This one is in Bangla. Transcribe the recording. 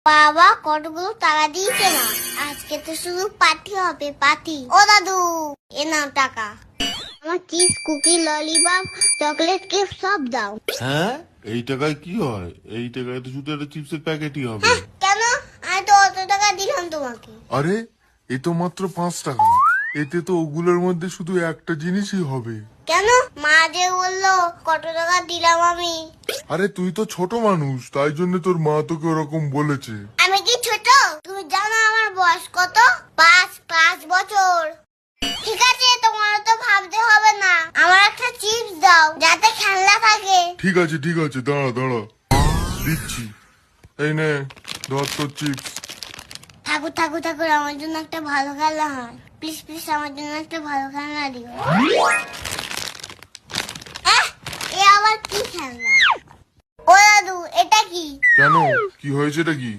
বাবা কতগুলো টাকা দিয়েছে না, আজকে তো শুধু পার্টি হবে পার্টি। ও দাদু, এ নাও টাকা। আমার chips, cookie, lollipop, chocolate cake সব দাও। হ্যাঁ, এই টাকায় কি হয়? এই টাকায় তো শুধু একটা চিপসের প্যাকেটই হবে। কেন? আমি তো অত টাকা দিলাম তোমাকে। আরে, এ তো মাত্র 5 টাকা। এতে তো ওগুলোর মধ্যে শুধু একটা জিনিসই হবে। কেন? মা যে বললো কত টাকা দিলাম আমি। আরে তুই তো ছোট মানুষ, তাই জন্য তোর মা তোকে ওরকম বলেছে। আমি কি ছোট? তুমি জানো আমার বয়স কত? 5 বছর। ঠিক আছে, তোমার তো ভাবতে হবে না। আমার একটা চিপস দাও যাতে খেলনা থাকে। ঠিক আছে ঠিক আছে, দাঁড়া দাঁড়া, দিচ্ছি। এই নে, ধর তোর চিপস। ঠাকুর ঠাকুর ঠাকুর, আমার জন্য একটা ভালো খেলনা হয়। প্লিজ প্লিজ, আমার জন্য একটা ভালো খেলনা দিও। এ আবার কি খেলনা? ও দাদু, এটা কি? কেন, কি হয়েছে এটা কি?